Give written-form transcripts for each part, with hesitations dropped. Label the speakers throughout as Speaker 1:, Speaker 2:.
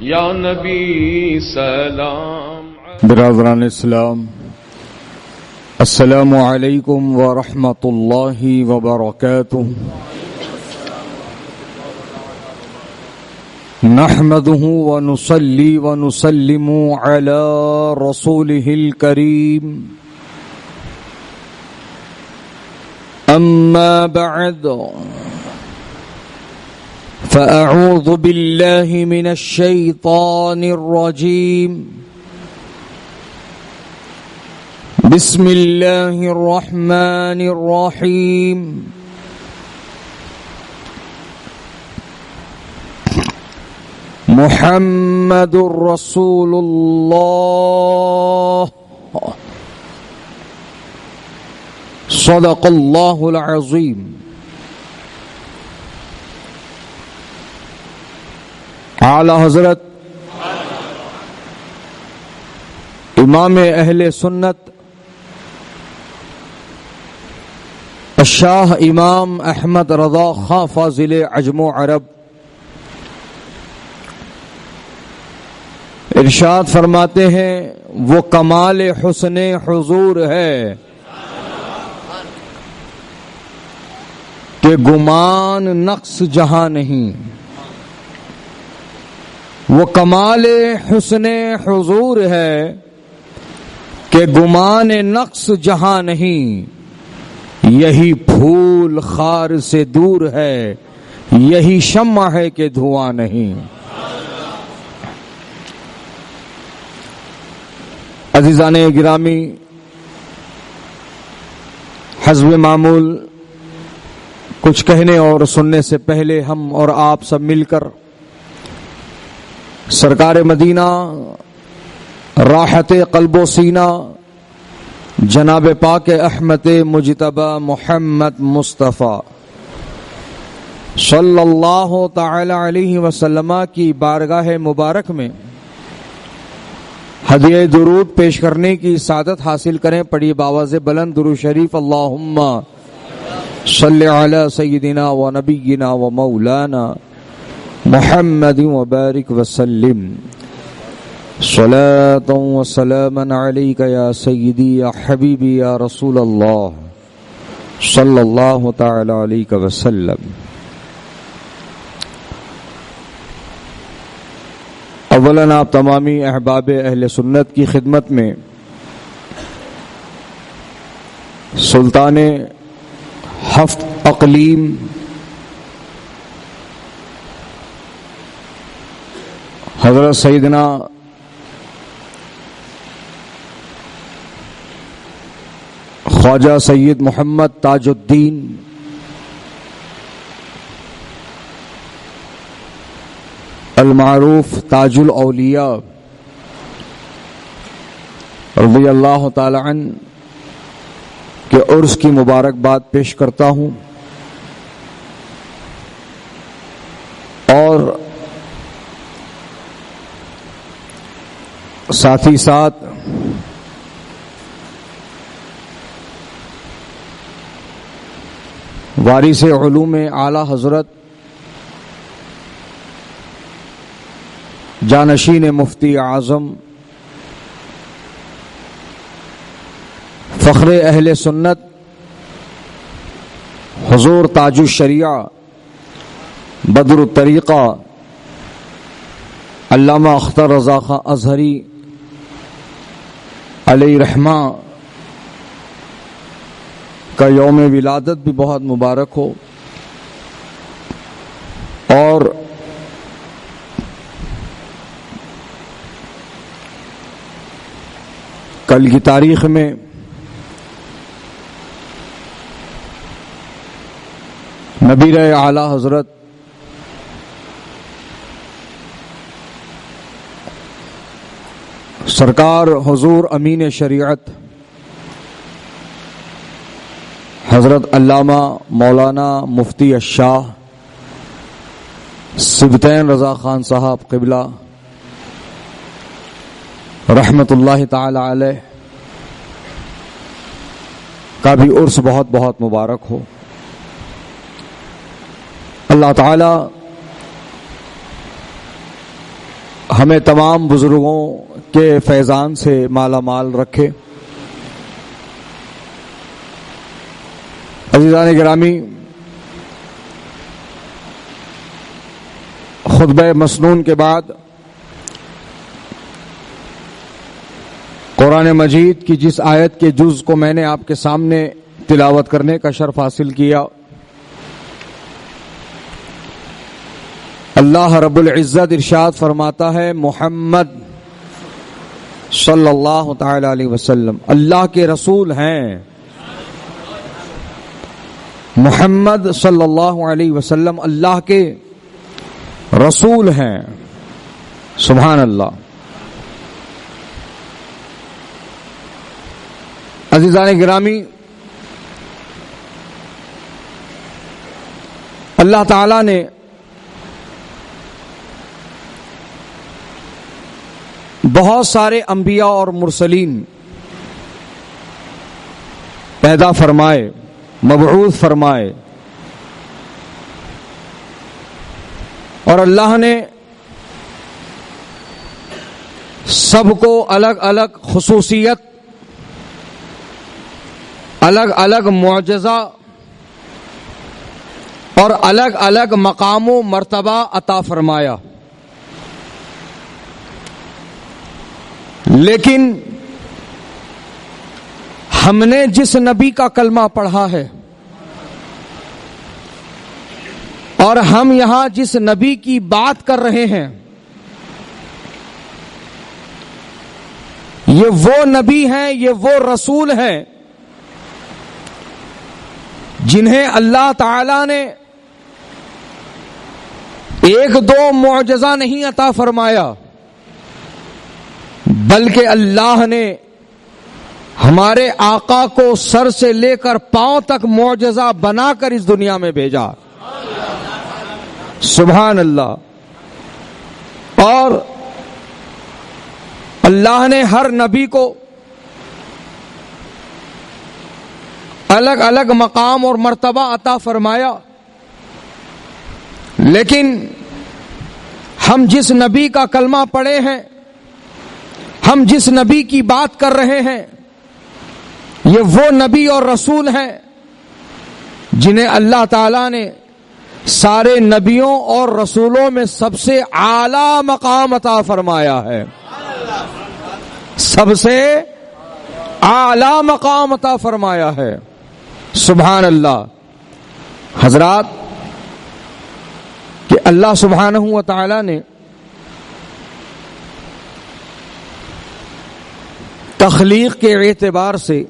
Speaker 1: یا نبی سلام.
Speaker 2: برادران اسلام، السلام علیکم ورحمۃ اللہ وبرکاتہ. نحمده ونصلي ونسلم على رسوله الكريم. أما بعد، فأعوذ بالله من الشيطان الرجيم. بسم الله الرحمن الرحيم. محمد رسول الله. صدق اللہ العظیم. اعلی حضرت امام اہل سنت الشاہ امام احمد رضا خاں فاضل عجم و عرب ارشاد فرماتے ہیں، وہ کمال حسن حضور ہے کہ گمان نقص جہاں نہیں. وہ کمال حسن حضور ہے کہ گمان نقص جہاں نہیں. یہی پھول خار سے دور ہے، یہی شمع ہے کہ دھواں نہیں. عزیزان گرامی، حسب معمول کچھ کہنے اور سننے سے پہلے ہم اور آپ سب مل کر سرکار مدینہ راحت قلب و سینہ جناب پاک احمد مجتبی محمد مصطفیٰ صلی اللہ تعالی علیہ وسلم کی بارگاہ مبارک میں ہدیہ درود پیش کرنے کی سعادت حاصل کریں. پڑھی باواز بلند درود شریف. اللہم صلی علی سیدنا و نبینا و مولانا محمد و بارک وسلم. صلاۃ و سلاما علیک یا سیدی یا حبیبی یا رسول اللہ صلی اللہ تعالی علیہ وسلم. اولاً آپ تمامی احباب اہل سنت کی خدمت میں سلطان ہفت اقلیم حضرت سیدنا خواجہ سید محمد تاج الدین المعروف تاج الاولیاء رضی اللہ تعالی عنہ کے عرس کی مبارکباد پیش کرتا ہوں، اور ساتھ ہی ساتھ وارث علوم اعلی حضرت جانشین مفتی اعظم فخر اہل سنت حضور تاج الشریعہ بدر الطریقہ علامہ اختر رضا خان ازہری علیہ رحمہ کا یوم ولادت بھی بہت مبارک ہو. اور کل کی تاریخ میں نبی اعلی حضرت سرکار حضور امین شریعت حضرت علامہ مولانا مفتی الشاہ سبطین رضا خان صاحب قبلہ رحمت اللہ تعالی علیہ کا بھی عرس بہت بہت مبارک ہو. اللہ تعالی ہمیں تمام بزرگوں کے فیضان سے مالا مال رکھے۔ عزیزان گرامی، خطبہ مسنون کے بعد قرآن مجید کی جس آیت کے جز کو میں نے آپ کے سامنے تلاوت کرنے کا شرف حاصل کیا، اللہ رب العزت ارشاد فرماتا ہے محمد صلی اللہ تعالی علیہ وسلم اللہ کے رسول ہیں۔ محمد صلی اللہ علیہ وسلم اللہ کے رسول ہیں۔ سبحان اللہ۔ عزیزان گرامی، اللہ تعالی نے بہت سارے انبیاء اور مرسلین پیدا فرمائے، مبعوث فرمائے، اور اللہ نے سب کو الگ الگ خصوصیت، الگ الگ معجزہ اور الگ الگ مقام و مرتبہ عطا فرمایا، لیکن ہم نے جس نبی کا کلمہ پڑھا ہے اور ہم یہاں جس نبی کی بات کر رہے ہیں، یہ وہ نبی ہیں، یہ وہ رسول ہیں جنہیں اللہ تعالی نے ایک دو معجزہ نہیں عطا فرمایا، بلکہ اللہ نے ہمارے آقا کو سر سے لے کر پاؤں تک معجزہ بنا کر اس دنیا میں بھیجا۔ سبحان اللہ۔ اور اللہ نے ہر نبی کو الگ الگ مقام اور مرتبہ عطا فرمایا، لیکن ہم جس نبی کا کلمہ پڑھے ہیں، ہم جس نبی کی بات کر رہے ہیں، یہ وہ نبی اور رسول ہیں جنہیں اللہ تعالی نے سارے نبیوں اور رسولوں میں سب سے اعلیٰ مقام عطا فرمایا ہے، سب سے اعلیٰ مقام عطا فرمایا ہے۔ سبحان اللہ۔ حضرات، کہ اللہ سبحانہ و تعالی نے تخلیق کے اعتبار سے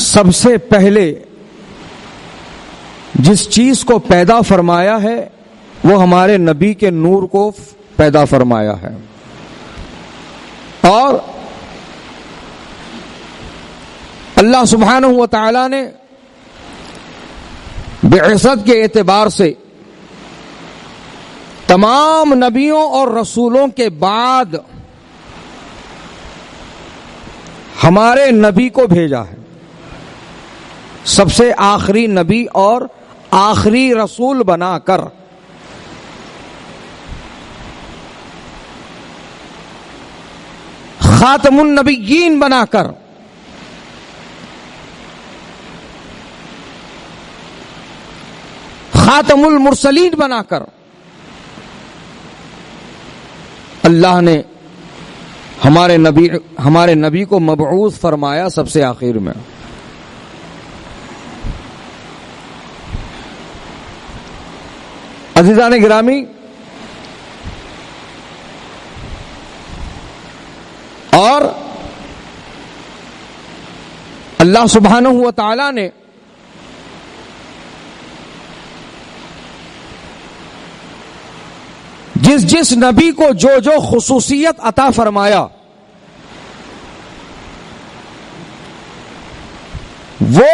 Speaker 2: سب سے پہلے جس چیز کو پیدا فرمایا ہے وہ ہمارے نبی کے نور کو پیدا فرمایا ہے، اور اللہ سبحانہ و تعالی نے بعثت کے اعتبار سے تمام نبیوں اور رسولوں کے بعد ہمارے نبی کو بھیجا ہے، سب سے آخری نبی اور آخری رسول بنا کر۔ خاتم النبیین بنا کر، خاتم المرسلین بنا کر اللہ نے ہمارے نبی کو مبعوث فرمایا سب سے آخر میں۔ عزیزان گرامی، اور اللہ سبحانہ و تعالی نے جس نبی کو جو خصوصیت عطا فرمایا، وہ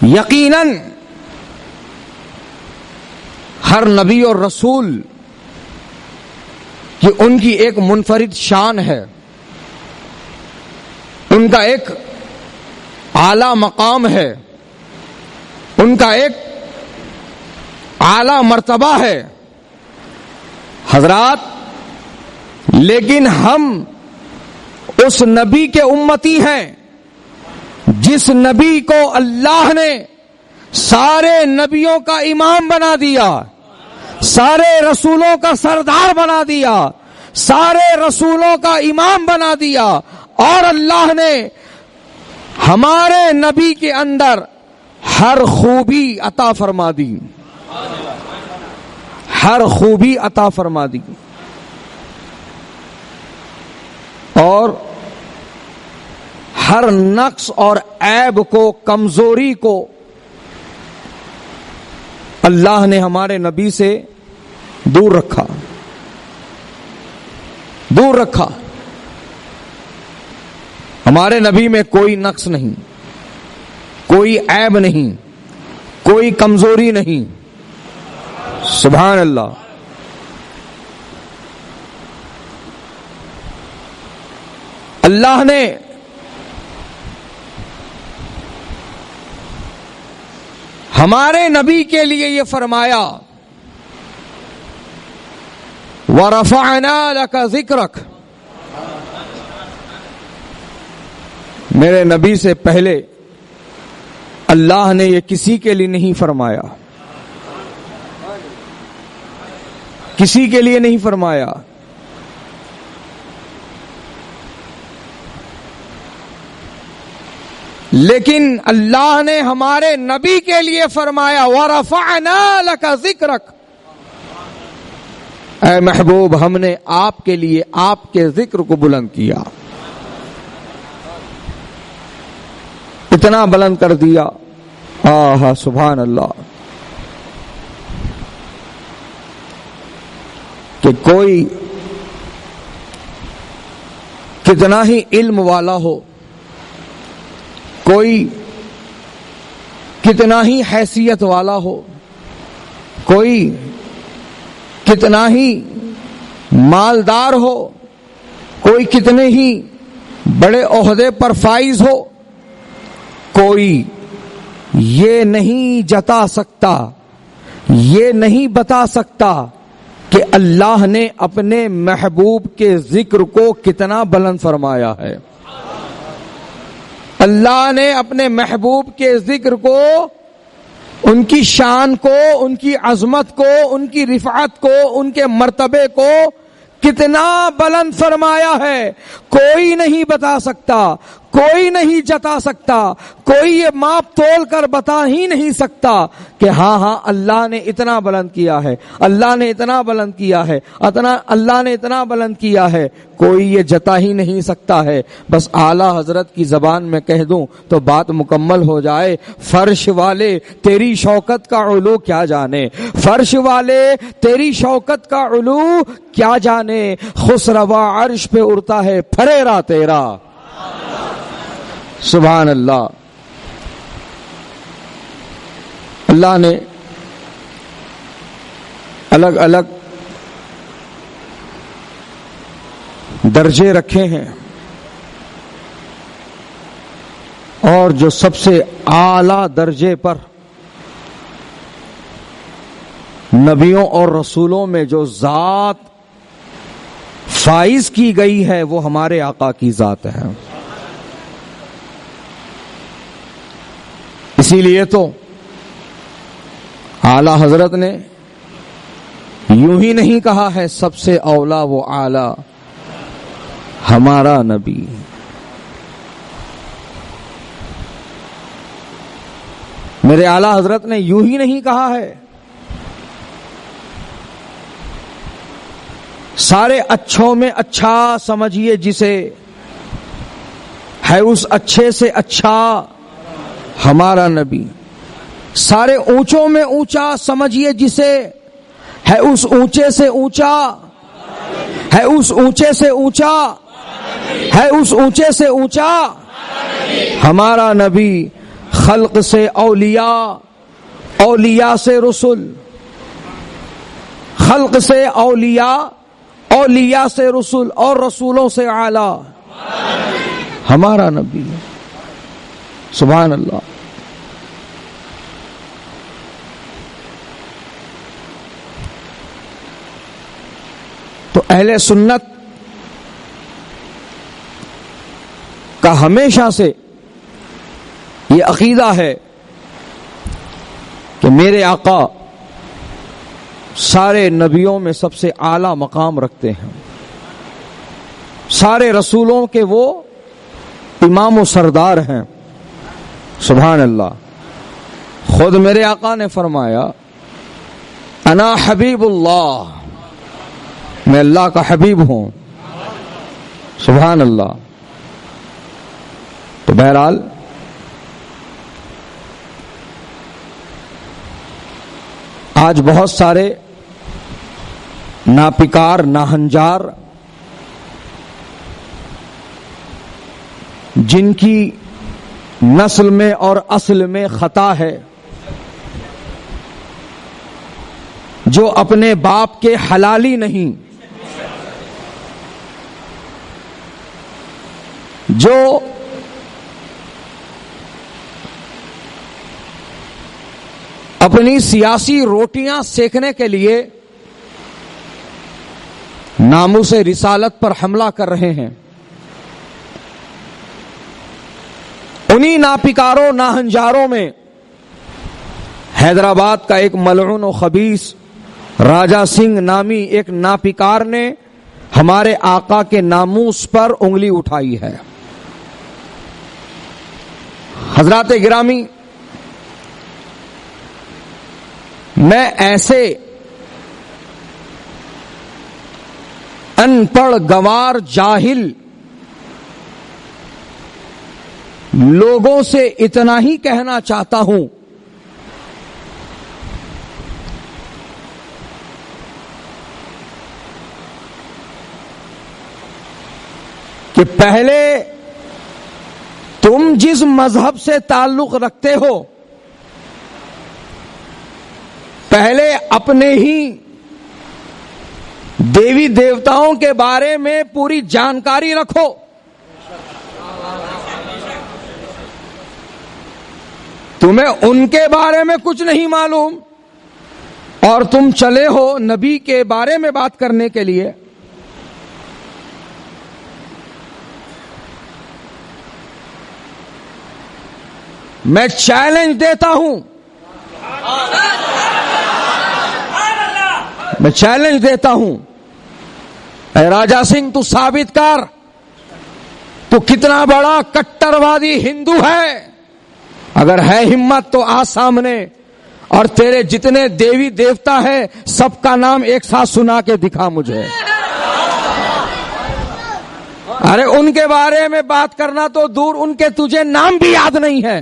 Speaker 2: یقیناً ہر نبی اور رسول کی ان کی ایک منفرد شان ہے، ان کا ایک اعلی مقام ہے، ان کا ایک اعلی مرتبہ ہے حضرات، لیکن ہم اس نبی کے امتی ہیں جس نبی کو اللہ نے سارے نبیوں کا امام بنا دیا، سارے رسولوں کا سردار بنا دیا، سارے رسولوں کا امام بنا دیا، اور اللہ نے ہمارے نبی کے اندر ہر خوبی عطا فرما دی، ہر خوبی عطا فرما دی، اور ہر نقص اور عیب کو، کمزوری کو اللہ نے ہمارے نبی سے دور رکھا، دور رکھا۔ ہمارے نبی میں کوئی نقص نہیں، کوئی عیب نہیں، کوئی کمزوری نہیں۔ سبحان اللہ۔ اللہ نے ہمارے نبی کے لیے یہ فرمایا وَرَفَعْنَا لَكَ ذِكْرَكَ، میرے نبی سے پہلے اللہ نے یہ کسی کے لیے نہیں فرمایا، کسی کے لیے نہیں فرمایا۔ لیکن اللہ نے ہمارے نبی کے لیے فرمایا وَرَفَعْنَا لَكَ ذِكْرَكَ، اے محبوب ہم نے آپ کے لیے آپ کے ذکر کو بلند کیا، اتنا بلند کر دیا۔ آہا سبحان اللہ، کہ کوئی کتنا ہی علم والا ہو، کوئی کتنا ہی حیثیت والا ہو، کوئی کتنا ہی مالدار ہو، کوئی کتنے ہی بڑے عہدے پر فائز ہو، کوئی یہ نہیں جتا سکتا، یہ نہیں بتا سکتا کہ اللہ نے اپنے محبوب کے ذکر کو کتنا بلند فرمایا ہے۔ اللہ نے اپنے محبوب کے ذکر کو، ان کی شان کو، ان کی عظمت کو، ان کی رفعت کو، ان کے مرتبے کو کتنا بلند فرمایا ہے، کوئی نہیں بتا سکتا، کوئی نہیں جتا سکتا، کوئی یہ ماپ تول کر بتا ہی نہیں سکتا کہ ہاں اللہ نے اتنا بلند کیا ہے، اللہ نے اتنا بلند کیا ہے، اللہ نے اتنا بلند کیا ہے، کوئی یہ جتا ہی نہیں سکتا ہے۔ بس اعلی حضرت کی زبان میں کہہ دوں تو بات مکمل ہو جائے، فرش والے تیری شوکت کا علو کیا جانے، فرش والے تیری شوکت کا علو کیا جانے، خسروا عرش پہ اڑتا ہے پھریرا تیرا۔ سبحان اللہ۔ اللہ نے الگ الگ درجے رکھے ہیں، اور جو سب سے اعلی درجے پر نبیوں اور رسولوں میں جو ذات فائز کی گئی ہے وہ ہمارے آقا کی ذات ہے۔ اسی لیے تو اعلی حضرت نے یوں ہی نہیں کہا ہے سب سے اولا وہ اعلی ہمارا نبی، میرے اعلی حضرت نے یوں ہی نہیں کہا ہے، سارے اچھوں میں اچھا سمجھیے جسے، ہے اس اچھے سے اچھا ہمارا نبی، سارے اونچوں میں اونچا سمجھیے جسے، ہے اس اونچے سے اونچا، ہے اس اونچے سے اونچا، ہے اس اونچے سے اونچا ہمارا نبی۔ خلق سے اولیاء، اولیاء سے رسول، خلق سے اولیاء، اولیاء سے رسول، اور رسولوں سے اعلیٰ ہمارا نبی۔ سبحان اللہ۔ تو اہل سنت کا ہمیشہ سے یہ عقیدہ ہے کہ میرے آقا سارے نبیوں میں سب سے اعلیٰ مقام رکھتے ہیں، سارے رسولوں کے وہ امام و سردار ہیں۔ سبحان اللہ۔ خود میرے آقا نے فرمایا انا حبیب اللہ، میں اللہ کا حبیب ہوں۔ سبحان اللہ۔ تو بہرحال آج بہت سارے ناپکار ناہنجار جن کی نسل میں اور اصل میں خطا ہے، جو اپنے باپ کے حلالی نہیں، جو اپنی سیاسی روٹیاں سیکنے کے لیے ناموس رسالت پر حملہ کر رہے ہیں، انہی ناپکاروں ناہنجاروں میں حیدرآباد کا ایک ملعون و خبیث راجہ سنگھ نامی ایک ناپکار نے ہمارے آقا کے ناموس پر انگلی اٹھائی ہے۔ حضرات گرامی، میں ایسے ان پڑھ گوار جاہل لوگوں سے اتنا ہی کہنا چاہتا ہوں کہ پہلے تم جس مذہب سے تعلق رکھتے ہو، پہلے اپنے ہی دیوی دیوتاؤں کے بارے میں پوری جانکاری رکھو۔ تمہیں ان کے بارے میں کچھ نہیں معلوم اور تم چلے ہو نبی کے بارے میں بات کرنے کے لیے۔ میں چیلنج دیتا ہوں، میں چیلنج دیتا ہوں، اے راجہ سنگھ تو ثابت کر تو کتنا بڑا کٹروادی ہندو ہے۔ اگر ہے ہمت تو آ سامنے اور تیرے جتنے دیوی دیوتا ہے سب کا نام ایک ساتھ سنا کے دکھا مجھے۔ ارے ان کے بارے میں بات کرنا تو دور، ان کے تجھے نام بھی یاد نہیں ہے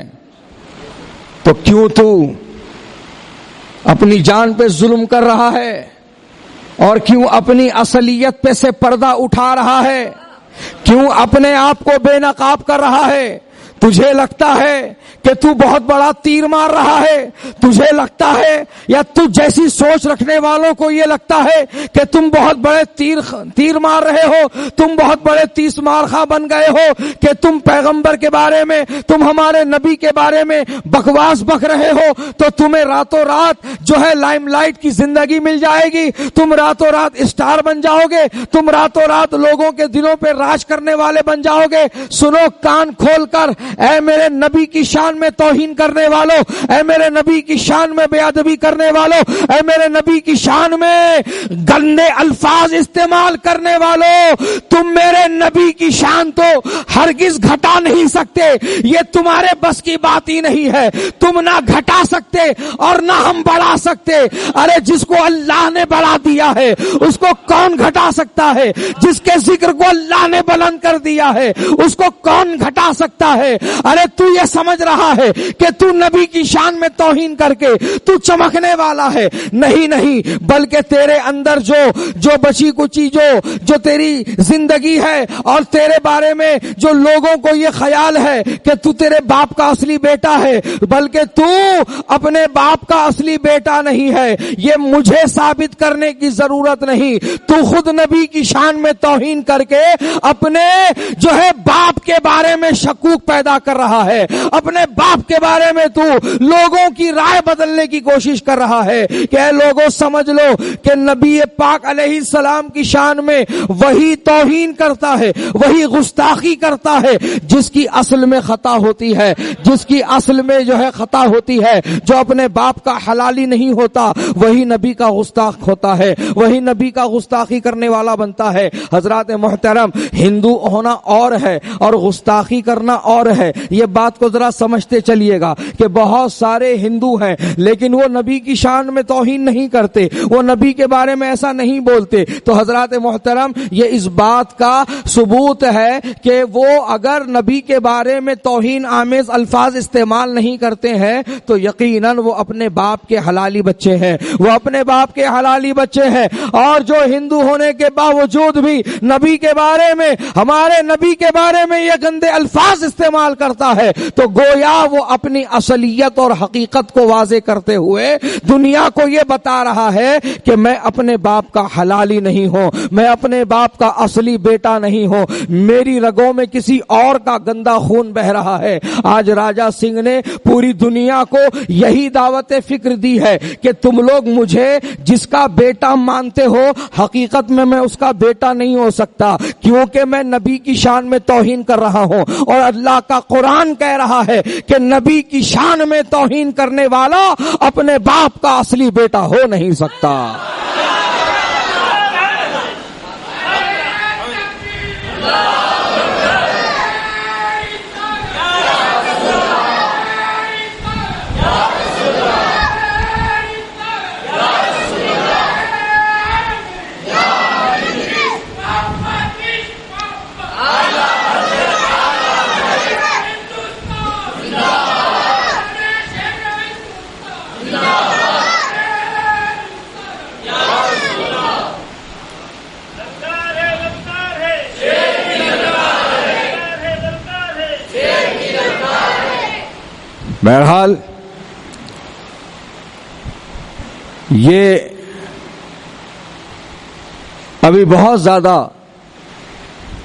Speaker 2: تو کیوں تو اپنی جان پہ ظلم کر رہا ہے اور کیوں اپنی اصلیت پہ سے پردہ اٹھا رہا ہے؟ کیوں اپنے آپ کو بے نقاب کر رہا ہے؟ تجھے لگتا ہے کہ تو بہت بڑا تیر مار رہا ہے؟ تجھے لگتا ہے یا تجھ جیسی سوچ رکھنے والوں کو یہ لگتا ہے کہ تم بہت بڑے تیر مار رہے ہو، تم بہت بڑے تیس مار خواہ بن گئے ہو کہ تم پیغمبر کے بارے میں، تم ہمارے نبی کے بارے میں بکواس بک رہے ہو تو تمہیں راتوں رات جو ہے لائم لائٹ کی زندگی مل جائے گی، تم راتوں رات اسٹار بن جاؤ گے، تم راتوں رات لوگوں کے دلوں پہ راج کرنے والے بن جاؤ گے۔ سنو کان کھول کر، اے میرے نبی کی شان میں توہین کرنے والوں، اے میرے نبی کی شان میں بے ادبی کرنے والوں، اے میرے نبی کی شان میں گندے الفاظ استعمال کرنے والوں، تم میرے نبی کی شان تو ہرگز گھٹا نہیں سکتے، یہ تمہارے بس کی بات ہی نہیں ہے، تم نہ گھٹا سکتے اور نہ ہم بڑھا سکتے۔ ارے جس کو اللہ نے بڑھا دیا ہے اس کو کون گھٹا سکتا ہے؟ جس کے ذکر کو اللہ نے بلند کر دیا ہے اس کو کون گھٹا سکتا ہے؟ ارے تو یہ سمجھ رہا ہے کہ تو نبی کی شان میں توہین کر کے تو چمکنے والا ہے؟ نہیں نہیں، بلکہ تیرے اندر جو بچی کچی جو تیری زندگی ہے اور تیرے بارے میں جو لوگوں کو یہ خیال ہے کہ تو تیرے باپ کا اصلی بیٹا ہے، بلکہ تو اپنے باپ کا اصلی بیٹا نہیں ہے، یہ مجھے ثابت کرنے کی ضرورت نہیں۔ تو خود نبی کی شان میں توہین کر کے اپنے جو ہے باپ کے بارے میں شکوک پیدا ادا کر رہا ہے. اپنے باپ کے بارے میں تو لوگوں کی رائے بدلنے کی کوشش کر رہا ہے کہ اے لوگوں سمجھ لو کہ نبی پاک علیہ السلام کی شان میں وہی توہین کرتا ہے, وہی گستاخی کرتا ہے جس کی اصل میں خطا ہوتی ہے, جس کی اصل میں جو ہے خطا ہوتی ہے. جو اپنے باپ کا حلالی نہیں ہوتا وہی نبی کا گستاخ ہوتا ہے, وہی نبی کا گستاخی کرنے والا بنتا ہے. حضرات محترم, ہندو ہونا اور ہے اور گستاخی کرنا اور ہے. یہ بات کو ذرا سمجھتے چلیے گا کہ بہت سارے ہندو ہیں لیکن وہ نبی کی شان میں توہین نہیں کرتے, وہ نبی کے بارے میں ایسا نہیں بولتے. تو حضرات محترم, یہ اس بات کا ثبوت ہے کہ وہ اگر نبی کے بارے میں توہین آمیز الفاظ استعمال نہیں کرتے ہیں تو یقیناً وہ اپنے باپ کے حلالی بچے ہیں, وہ اپنے باپ کے حلالی بچے ہیں. اور جو ہندو ہونے کے باوجود بھی نبی کے بارے میں, ہمارے نبی کے بارے میں یہ گندے الفاظ استعمال کرتا ہے تو گویا وہ اپنی اصلیت اور حقیقت کو واضح کرتے ہوئے دنیا کو یہ بتا رہا ہے کہ میں اپنے باپ کا حلالی نہیں ہوں, میں اپنے باپ کا اصلی بیٹا نہیں ہوں, میری رگوں میں کسی اور کا گندا خون بہ رہا ہے. آج راجا سنگھ نے پوری دنیا کو یہی دعوت فکر دی ہے کہ تم لوگ مجھے جس کا بیٹا مانتے ہو حقیقت میں اس کا بیٹا نہیں ہو سکتا, کیونکہ میں نبی کی شان میں توہین کر رہا ہوں. اور اللہ کا قرآن کہہ رہا ہے کہ نبی کی شان میں توہین کرنے والا اپنے باپ کا اصلی بیٹا ہو نہیں سکتا. بہرحال یہ ابھی بہت زیادہ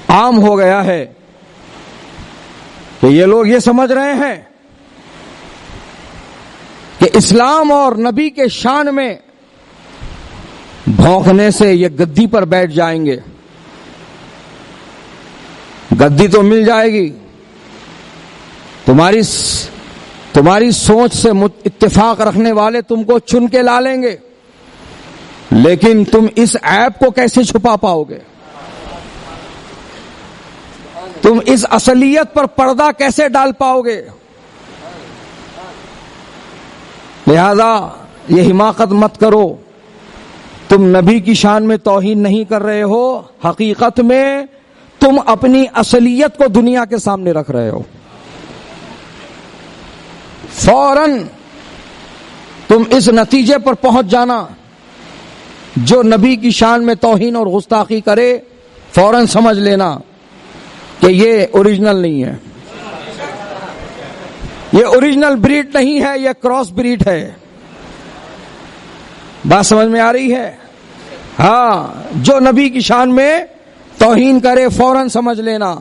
Speaker 2: عام ہو گیا ہے کہ یہ لوگ یہ سمجھ رہے ہیں کہ اسلام اور نبی کے شان میں بھونکنے سے یہ گدی پر بیٹھ جائیں گے. گدی تو مل جائے گی, تمہاری سوچ سے اتفاق رکھنے والے تم کو چن کے لا لیں گے, لیکن تم اس عیب کو کیسے چھپا پاؤ گے؟ تم اس اصلیت پر پردہ کیسے ڈال پاؤ گے؟ لہذا یہ حماقت مت کرو. تم نبی کی شان میں توہین نہیں کر رہے ہو, حقیقت میں تم اپنی اصلیت کو دنیا کے سامنے رکھ رہے ہو. فوراً تم اس نتیجے پر پہنچ جانا, جو نبی کی شان میں توہین اور گستاخی کرے فوراً سمجھ لینا کہ یہ اوریجنل نہیں ہے, یہ اوریجنل بریڈ نہیں ہے, یہ کراس بریڈ ہے. بات سمجھ میں آ رہی ہے؟ ہاں, جو نبی کی شان میں توہین کرے فوراً سمجھ لینا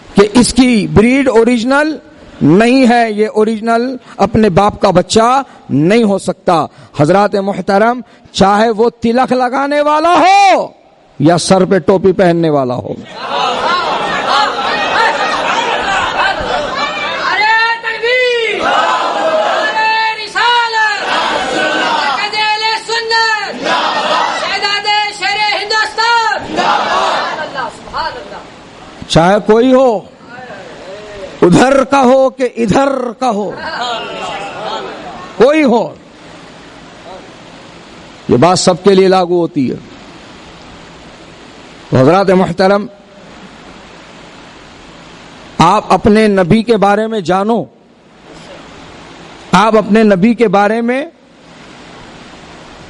Speaker 2: کہ اس کی بریڈ اوریجنل نہیں ہے, یہ اوریجنل اپنے باپ کا بچہ نہیں ہو سکتا. حضرات محترم, چاہے وہ تلک لگانے والا ہو یا سر پہ ٹوپی پہننے والا ہو, چاہے کوئی ہو, ادھر کا ہو کہ ادھر کا ہو, کوئی ہو, یہ بات سب کے لیے لاگو ہوتی ہے. تو حضرات محترم, آپ اپنے نبی کے بارے میں جانو, آپ اپنے نبی کے بارے میں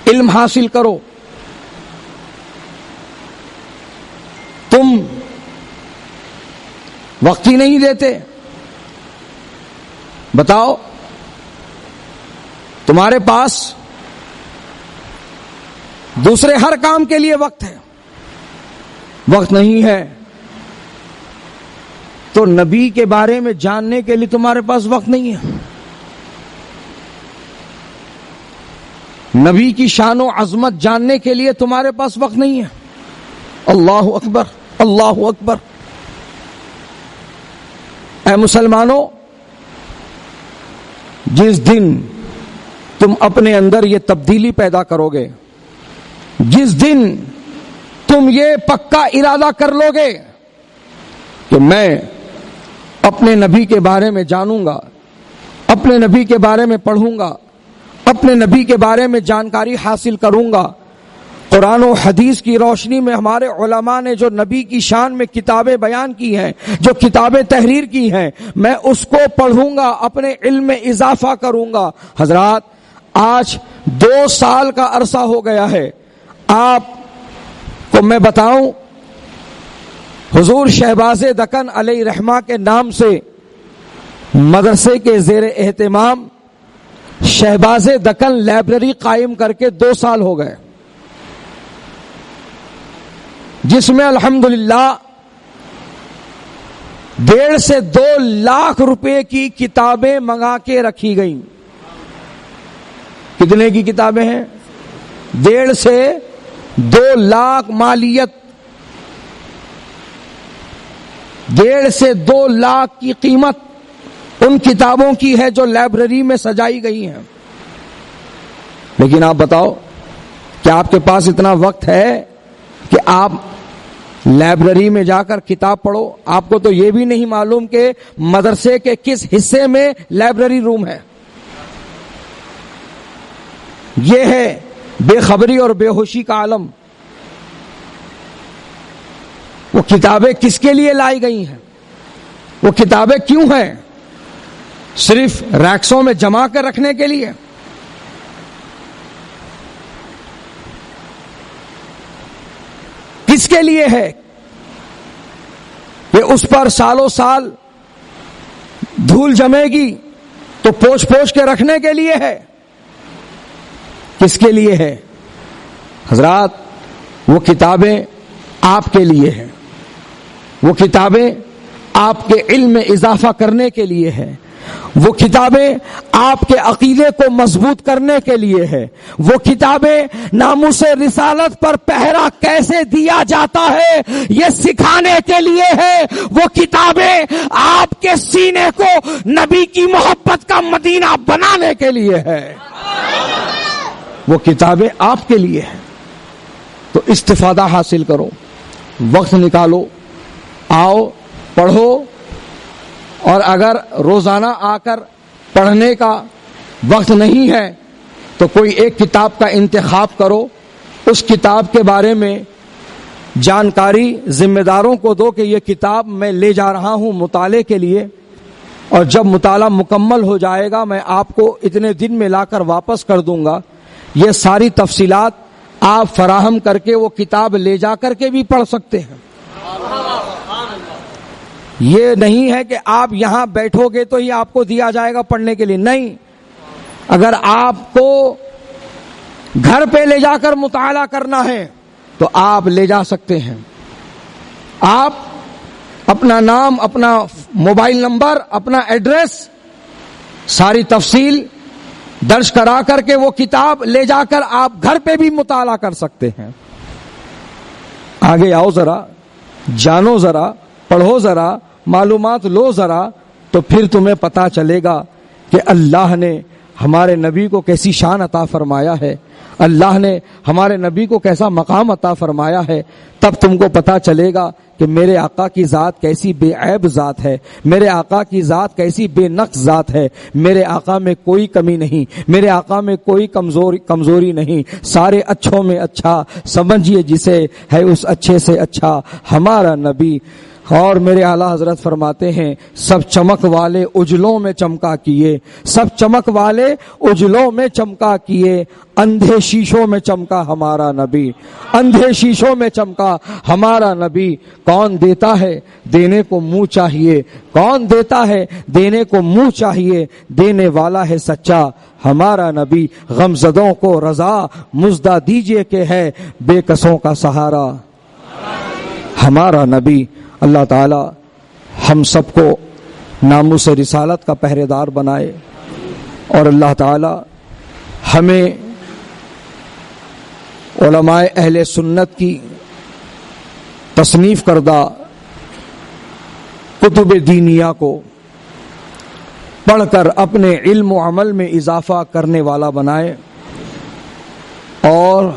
Speaker 2: علم حاصل کرو. تم وقت ہی نہیں دیتے. بتاؤ, تمہارے پاس دوسرے ہر کام کے لیے وقت ہے, وقت نہیں ہے تو نبی کے بارے میں جاننے کے لیے تمہارے پاس وقت نہیں ہے. نبی کی شان و عظمت جاننے کے لیے تمہارے پاس وقت نہیں ہے. اللہ اکبر، اللہ اکبر. اے مسلمانوں، جس دن تم اپنے اندر یہ تبدیلی پیدا کرو گے، جس دن تم یہ پکا ارادہ کر لو گے کہ میں اپنے نبی کے بارے میں جانوں گا، اپنے نبی کے بارے میں پڑھوں گا، اپنے نبی کے بارے میں جانکاری حاصل کروں گا، قرآن و حدیث کی روشنی میں ہمارے علماء نے جو نبی کی شان میں کتابیں بیان کی ہیں، جو کتابیں تحریر کی ہیں، میں اس کو پڑھوں گا، اپنے علم میں اضافہ کروں گا. حضرات، آج 2 سال کا عرصہ ہو گیا ہے. آپ کو میں بتاؤں، حضور شہباز دکن علیہ رحمہ کے نام سے مدرسے کے زیر اہتمام شہباز دکن لائبریری قائم کر کے 2 سال ہو گئے، جس میں الحمدللہ 1.5 سے 2 لاکھ روپے کی کتابیں منگا کے رکھی گئیں. کتنے کی کتابیں ہیں؟ 1.5 سے 2 لاکھ مالیت، 1.5 سے 2 لاکھ کی قیمت ان کتابوں کی ہے جو لائبریری میں سجائی گئی ہیں. لیکن آپ بتاؤ، کیا آپ کے پاس اتنا وقت ہے کہ آپ لائبریری میں جا کر کتاب پڑھو؟ آپ کو تو یہ بھی نہیں معلوم کہ مدرسے کے کس حصے میں لائبریری روم ہے. یہ ہے بے خبری اور بے ہوشی کا عالم. وہ کتابیں کس کے لیے لائی گئی ہیں؟ وہ کتابیں کیوں ہیں؟ صرف ریکسوں میں جمع کر رکھنے کے لیے؟ کس کے لیے ہے؟ کہ اس پر سالوں سال دھول جمے گی تو پوچھ پوچھ کے رکھنے کے لیے ہے؟ کس کے لیے ہے؟ حضرات، وہ کتابیں آپ کے لیے ہیں، وہ کتابیں آپ کے علم میں اضافہ کرنے کے لیے ہے، وہ کتابیں آپ کے عقیدے کو مضبوط کرنے کے لیے ہے، وہ کتابیں ناموس رسالت پر پہرا کیسے دیا جاتا ہے یہ سکھانے کے لیے ہے، وہ کتابیں آپ کے سینے کو نبی کی محبت کا مدینہ بنانے کے لیے ہے، وہ کتابیں آپ کے لیے ہیں. تو استفادہ حاصل کرو، وقت نکالو، آؤ پڑھو. اور اگر روزانہ آ کر پڑھنے کا وقت نہیں ہے تو کوئی ایک کتاب کا انتخاب کرو، اس کتاب کے بارے میں جانکاری ذمہ داروں کو دو کہ یہ کتاب میں لے جا رہا ہوں مطالعے کے لیے، اور جب مطالعہ مکمل ہو جائے گا میں آپ کو اتنے دن میں لا کر واپس کر دوں گا. یہ ساری تفصیلات آپ فراہم کر کے وہ کتاب لے جا کر کے بھی پڑھ سکتے ہیں. یہ نہیں ہے کہ آپ یہاں بیٹھو گے تو ہی آپ کو دیا جائے گا پڑھنے کے لیے، نہیں. اگر آپ کو گھر پہ لے جا کر مطالعہ کرنا ہے تو آپ لے جا سکتے ہیں. آپ اپنا نام، اپنا موبائل نمبر، اپنا ایڈریس، ساری تفصیل درج کرا کر کے وہ کتاب لے جا کر آپ گھر پہ بھی مطالعہ کر سکتے ہیں. آگے آؤ ذرا، جانو ذرا، پڑھو ذرا، معلومات لو ذرا، تو پھر تمہیں پتا چلے گا کہ اللہ نے ہمارے نبی کو کیسی شان عطا فرمایا ہے، اللہ نے ہمارے نبی کو کیسا مقام عطا فرمایا ہے. تب تم کو پتا چلے گا کہ میرے آقا کی ذات کیسی بے عیب ذات ہے، میرے آقا کی ذات کیسی بے نقص ذات ہے. میرے آقا میں کوئی کمی نہیں، میرے آقا میں کوئی کمزوری نہیں. سارے اچھوں میں اچھا، سمجھیے جسے ہے اس اچھے سے اچھا ہمارا نبی. اور میرے اعلیٰ حضرت فرماتے ہیں، سب چمک والے اجلوں میں چمکا کیے، سب چمک والے اجلوں میں چمکا کیے، اندھے شیشوں میں چمکا ہمارا نبی، اندھے شیشوں میں چمکا ہمارا نبی. کون دیتا ہے دینے کو منہ چاہیے، کون دیتا ہے دینے کو منہ چاہیے، دینے والا ہے سچا ہمارا نبی. غمزدوں کو رضا مزدہ دیجئے کہ ہے بے کسوں کا سہارا ہمارا نبی. اللہ تعالی ہم سب کو ناموس رسالت کا پہرے دار بنائے، اور اللہ تعالی ہمیں علماء اہل سنت کی تصنیف کردہ کتب دینیہ کو پڑھ کر اپنے علم و عمل میں اضافہ کرنے والا بنائے، اور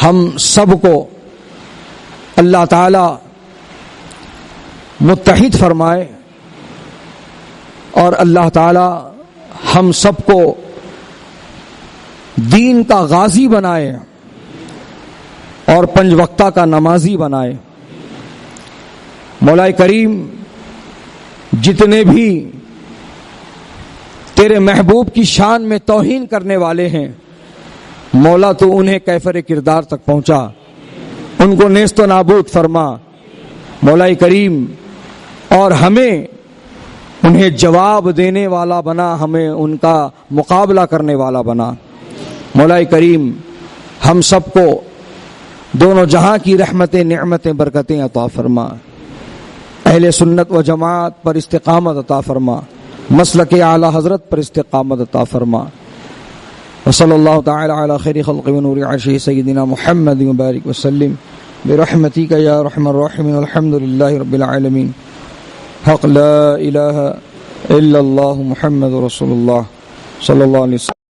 Speaker 2: ہم سب کو اللہ تعالی متحد فرمائے، اور اللہ تعالی ہم سب کو دین کا غازی بنائے اور 5 وقتہ کا نمازی بنائے۔ مولا کریم جتنے بھی تیرے محبوب کی شان میں توہین کرنے والے ہیں، مولا تو انہیں کیفر کردار تک پہنچا، ان کو نیست و نابود فرما مولا کریم، اور ہمیں انہیں جواب دینے والا بنا، ہمیں ان کا مقابلہ کرنے والا بنا۔ مولا کریم ہم سب کو دونوں جہاں کی رحمتیں، نعمتیں، برکتیں عطا فرما، اہل سنت و جماعت پر استقامت عطا فرما، مسلک اعلی حضرت پر استقامت عطا فرما۔ وصلی اللہ تعالی علی خیر خلق و نور عرشہ سیدنا محمد مبارک وسلم برحمتک یا ارحم الراحمین، الحمد للہ رب العالمین، حق لا الہ الا اللہ محمد رسول اللہ صلی اللہ علیہ وسلم۔